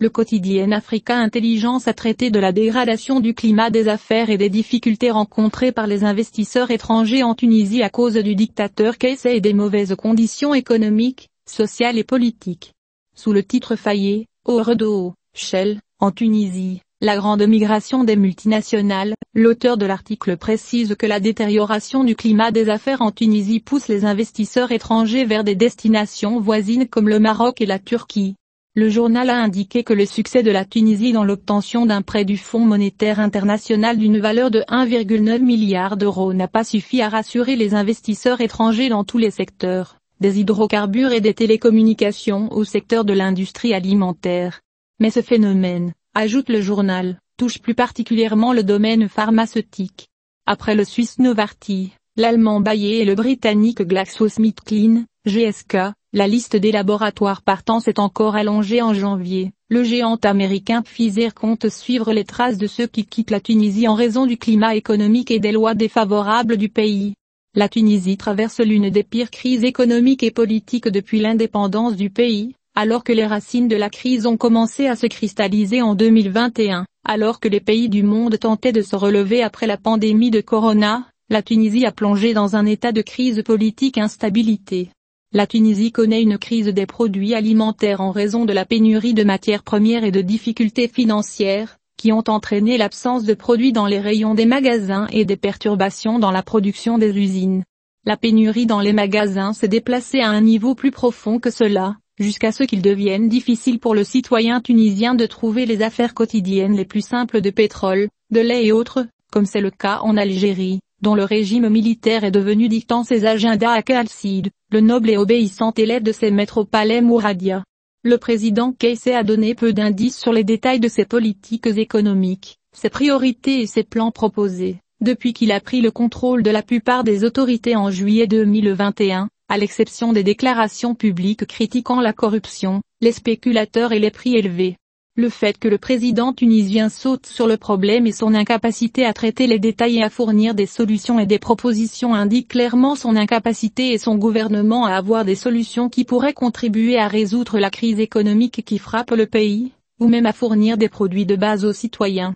le quotidien Africa Intelligence a traité de la dégradation du climat des affaires et des difficultés rencontrées par les investisseurs étrangers en Tunisie à cause du dictateur Kaïs et des mauvaises conditions économiques, sociales et politiques. Sous le titre Faye, Ooredoo, Shell, en Tunisie, la grande migration des multinationales, l'auteur de l'article précise que la détérioration du climat des affaires en Tunisie pousse les investisseurs étrangers vers des destinations voisines comme le Maroc et la Turquie. Le journal a indiqué que le succès de la Tunisie dans l'obtention d'un prêt du Fonds monétaire international d'une valeur de 1,9 milliard d'euros n'a pas suffi à rassurer les investisseurs étrangers dans tous les secteurs, des hydrocarbures et des télécommunications au secteur de l'industrie alimentaire. Mais ce phénomène, ajoute le journal, touche plus particulièrement le domaine pharmaceutique. Après le Suisse Novartis, l'Allemand Bayer et le Britannique GlaxoSmithKline, GSK, la liste des laboratoires partants s'est encore allongée en janvier. Le géant américain Pfizer compte suivre les traces de ceux qui quittent la Tunisie en raison du climat économique et des lois défavorables du pays. La Tunisie traverse l'une des pires crises économiques et politiques depuis l'indépendance du pays. Alors que les racines de la crise ont commencé à se cristalliser en 2021, alors que les pays du monde tentaient de se relever après la pandémie de Corona, la Tunisie a plongé dans un état de crise politique instabilité. La Tunisie connaît une crise des produits alimentaires en raison de la pénurie de matières premières et de difficultés financières, qui ont entraîné l'absence de produits dans les rayons des magasins et des perturbations dans la production des usines. La pénurie dans les magasins s'est déplacée à un niveau plus profond que cela, jusqu'à ce qu'il devienne difficile pour le citoyen tunisien de trouver les affaires quotidiennes les plus simples de pétrole, de lait et autres, comme c'est le cas en Algérie, dont le régime militaire est devenu dictant ses agendas à Khalid, le noble et obéissant élève de ses maîtres au palais Mouradia. Le président Kaïs a donné peu d'indices sur les détails de ses politiques économiques, ses priorités et ses plans proposés, depuis qu'il a pris le contrôle de la plupart des autorités en juillet 2021. À l'exception des déclarations publiques critiquant la corruption, les spéculateurs et les prix élevés. Le fait que le président tunisien saute sur le problème et son incapacité à traiter les détails et à fournir des solutions et des propositions indique clairement son incapacité et son gouvernement à avoir des solutions qui pourraient contribuer à résoudre la crise économique qui frappe le pays, ou même à fournir des produits de base aux citoyens.